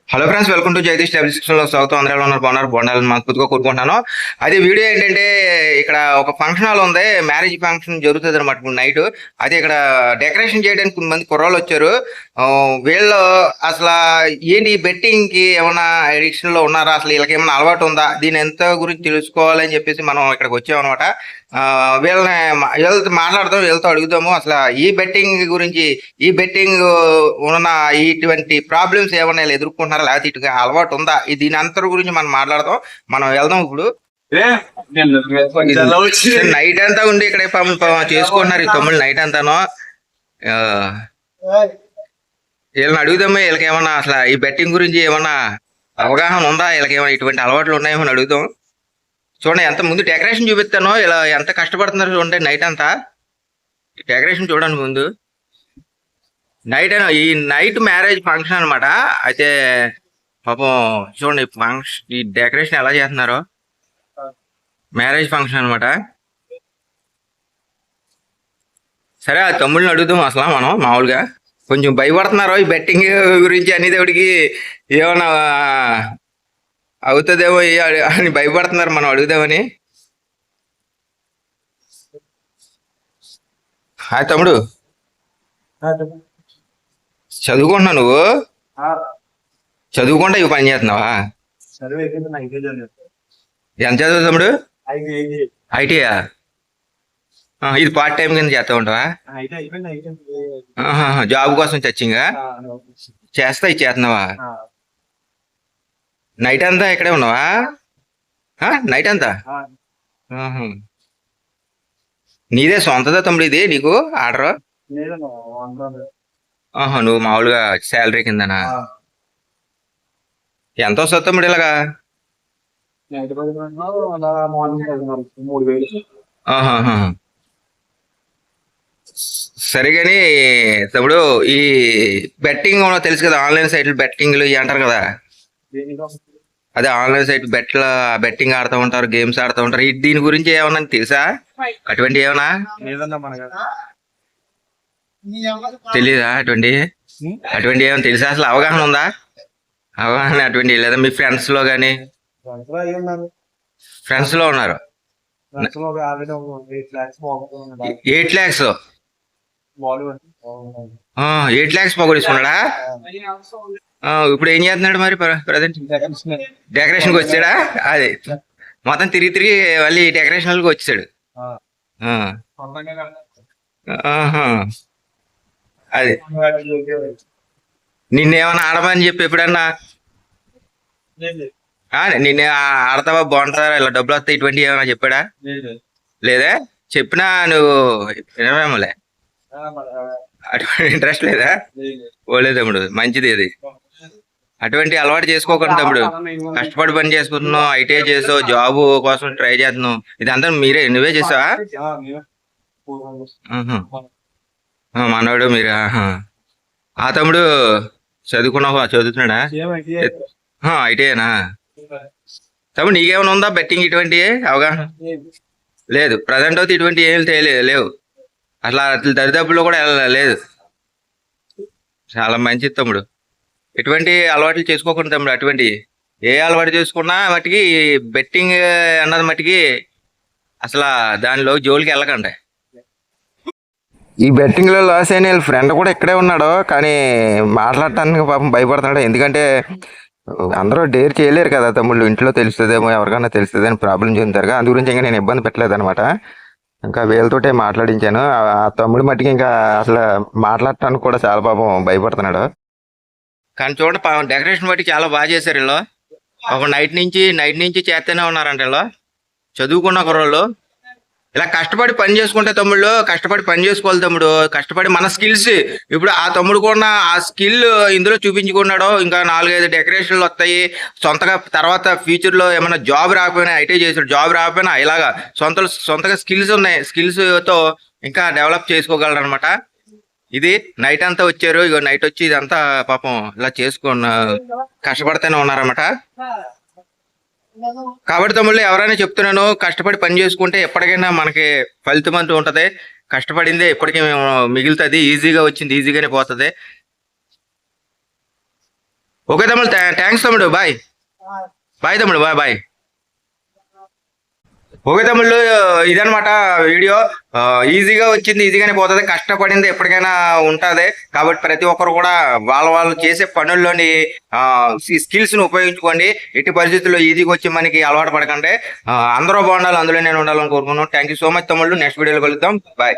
Hello friends, welcome to Jagadish లో స్వాగతం. అందరూ ఉన్నారు, బాగున్నారు, బాగుండాలని మనస్ఫూర్తిగా కోరుకుంటున్నాను. అదే వీడియో ఏంటంటే, ఇక్కడ ఒక ఫంక్షన్ హాల్ ఉంది, మ్యారేజ్ ఫంక్షన్ జరుగుతుంది అనమాట ఇప్పుడు నైట్. అదే ఇక్కడ డెకరేషన్ చేయడానికి కొంతమంది కుర్రాళ్ళు వచ్చారు. వీళ్ళు అసలు ఏంటి బెట్టింగ్ కి ఏమైనా అడిక్షన్ లో ఉన్నారా, అసలు వీళ్ళకి ఏమైనా అలవాటు ఉందా, దీని ఎంత గురించి తెలుసుకోవాలని చెప్పేసి మనం ఇక్కడికి వచ్చామన్నమాట. వీళ్ళని వీళ్ళతో మాట్లాడదాం, వీళ్ళతో అడుగుదాము అసలు ఈ బెట్టింగ్ గురించి, ఈ బెట్టింగ్ ఉన్న ఇటువంటి ప్రాబ్లమ్స్ ఏమైనా ఎదుర్కొంటున్నారా, లేకపోతే ఇటు అలవాటు ఉందా, దీని అంతటి గురించి మనం మాట్లాడదాం. మనం వెళ్దాం ఇప్పుడు. నైట్ అంతా ఉండి ఇక్కడ చేసుకుంటున్నారు ఈ తమ్ముళ్ళు నైట్ అంతాను. వీళ్ళని అడుగుదాము, వీళ్ళకి ఏమన్నా అసలు ఈ బెట్టింగ్ గురించి ఏమన్నా అవగాహన ఉందా, వీళ్ళకి ఏమైనా ఇటువంటి అలవాట్లు ఉన్నాయేమని అడుగుదాం. చూడండి, ఎంత ముందు డెకరేషన్ చూపిస్తాను, ఇలా ఎంత కష్టపడుతున్నారు చూడండి నైట్ అంతా. డెకరేషన్ చూడండి ముందు. ఈ నైట్ మ్యారేజ్ ఫంక్షన్ అనమాట. అయితే పాపం చూడండి ఫంక్షన్, ఈ డెకరేషన్ ఎలా చేస్తున్నారో. మ్యారేజ్ ఫంక్షన్ అనమాట. సరే, ఆ తమ్ముళ్ళని అడుగుదాం అసలు మనం. మామూలుగా కొంచెం భయపడుతున్నారు ఈ బెట్టింగ్ గురించి, అనేదేవుడికి ఏమన్నా అవుతుందేమో అని భయపడుతున్నారు, మనం అడుగుదామని. హాయ్ తమ్ముడు, చదువుకుంటున్నావు నువ్వు? చదువుకుంటా ఇవి పని చేస్తున్నావా? ఎంత చదువు తమ్ముడు? ఐటీయా? ఇది పార్ట్ టైం కింద చేస్తా ఉంటావా? జాబ్ కోసం చచ్చింగా చేస్తా ఇది చేస్తున్నావా? నైట్ అంతా ఇక్కడే ఉన్నావా? నైట్ అంతా నీదే సొంతదా తమ్ముడు ఇది నీకు ఆర్డర్? నువ్వు మామూలుగా శాలరీ కిందనా? ఎంత వస్తుంది తమ్ముడు ఇలాగా? సరే కానీ తమ్ముడు, ఈ బెట్టింగ్ తెలుసు కదా, ఆన్లైన్ సైట్లు బెట్టింగ్లు ఇవి అంటారు కదా. అదే ఆన్లైన్ సైట్ బెట్టింగ్ ఆడుతూ ఉంటారు, గేమ్స్ ఆడుతూ ఉంటారు. దీని గురించి ఏమన్నా తెలుసా? అటువంటి ఏమన్నా తెలీదా? అటువంటి ఏమైనా తెలుసా? అసలు అవగాహన ఉందా? అవగాహన అటువంటి లేదా మీ ఫ్రెండ్స్ లో గానీ? ఫ్రెండ్స్ లో ఉన్నారు. 8 lakhs 8 lakhs పోగొట్టుకున్నాడా? ఇప్పుడు ఏం చేస్తున్నాడు మరి ప్రజెంట్? డెకరేషన్కి వచ్చాడా? అదే మొత్తం తిరిగి మళ్ళీ డెకరేషన్ వచ్చాడు. అదే నిన్నేమన్నా ఆడమని చెప్పి ఎప్పుడన్నా నిన్నే ఆడతావా, బాగుంటుందా, ఇలా డబ్బులు వస్తాయి, ఇటువంటి ఏమైనా చెప్పాడా? లేదా? చెప్పినా నువ్వు వినవేమోలే, అటువంటి ఇంట్రెస్ట్ లేదా? ఓలే తమ్ముడు, మంచిది అది. అటువంటి అలవాటు చేసుకోకండి తమ్ముడు. కష్టపడి పని చేసుకుంటున్నావు, ఐటీఐ చేసావు, జాబ్ కోసం ట్రై చేస్తున్నావు, ఇదంతా నువ్వే చేసావా? మనోడు మీరా? ఆ తమ్ముడు చదువుతున్నాడా? ఐటీఐనా? తమ్ముడు నీకేమైనా ఉందా బెట్టింగ్ ఇటువంటి అవగాహన? లేదు, ప్రజెంట్ అయితే ఇటువంటి ఏం లేవు అసలు దరిదాపుల్లో కూడా లేదు. చాలా మంచిది తమ్ముడు. ఎటువంటి అలవాట్లు చేసుకోకుండా తమ్ముడు, అటువంటి ఏ అలవాటు చేసుకున్నా మట్టికి బెట్టింగ్ అన్నది మట్టికి అసలు దానిలో జోలికి వెళ్ళకండి. ఈ బెట్టింగ్ లో లాస్ అయిన వీళ్ళ ఫ్రెండ్ కూడా ఇక్కడే ఉన్నాడు, కానీ మాట్లాడటానికి పాపం భయపడుతున్నాడు. ఎందుకంటే అందరూ డేర్ చేయలేరు కదా తమ్ముళ్ళు, ఇంట్లో తెలుస్తుందేమో, ఎవరికైనా తెలుస్తుంది అని ప్రాబ్లం చెందుతారు. అందు గురించి ఇంకా నేను ఇబ్బంది పెట్టలేదు అనమాట. ఇంకా వీళ్ళతోటే మాట్లాడించాను. ఆ తమ్ముడు మట్టికి ఇంకా అసలు మాట్లాడటానికి కూడా చాలా పాపం భయపడుతున్నాడు. కానీ చూడండి, పాపం డెకరేషన్ బట్టి చాలా బాగా చేశారు వీళ్ళు. ఒక నైట్ నుంచి చేస్తూనే ఉన్నారంట వీళ్ళు, చదువుకున్న కుర్రోళ్ళు. ఇలా కష్టపడి పని చేసుకుంటే తమ్ముళ్ళు, కష్టపడి పని చేసుకోవాలి తమ్ముడు. కష్టపడి మన స్కిల్స్, ఇప్పుడు ఆ తమ్ముడు కూడా ఆ స్కిల్ ఇందులో చూపించుకున్నాడు. ఇంకా 4-5 డెకరేషన్లు వస్తాయి సొంతగా. తర్వాత ఫ్యూచర్ లో ఏమైనా జాబ్ రాకపోయినా, ఐటీ చేసాడు, జాబ్ రాకపోయినా ఇలాగా సొంతగా స్కిల్స్ ఉన్నాయి, స్కిల్స్ తో ఇంకా డెవలప్ చేసుకోగలరు అనమాట. ఇది నైట్ అంతా వచ్చారు, ఇగో నైట్ వచ్చి ఇదంతా పాపం ఇలా కష్టపడితేనే ఉన్నారన్నమాట. కాబట్టి తమ్ముళ్ళు, ఎవరైనా చెప్తున్నాను, కష్టపడి పని చేసుకుంటే ఎప్పటికైనా మనకి ఫలితం అంటూ ఉంటది. కష్టపడిందే ఎప్పటికీ మిగులుతుంది. ఈజీగా వచ్చింది ఈజీగానే పోతుంది. ఓకే తమ్ముడు, థ్యాంక్స్ తమ్ముడు, బాయ్ బాయ్ తమ్ముడు, బాయ్ బాయ్. ఓకే తమ్ముళ్ళు, ఇదనమాట వీడియో. ఈజీగా వచ్చింది, ఈజీగానే పోతుంది. కష్టపడింది ఎప్పటికైనా ఉంటుంది. కాబట్టి ప్రతి ఒక్కరు కూడా వాళ్ళ వాళ్ళు చేసే పనుల్లోని స్కిల్స్ ని ఉపయోగించుకోండి. ఎట్టి పరిస్థితుల్లో ఈజీగా వచ్చి మనకి అలవాటు పడకండి. అందరూ బాగుండాలి, అందులో నేను ఉండాలని కోరుకున్నాను. థ్యాంక్ యూ సో మచ్ తమ్ముళ్ళు. నెక్స్ట్ వీడియోలో కలుద్దాం. బాయ్.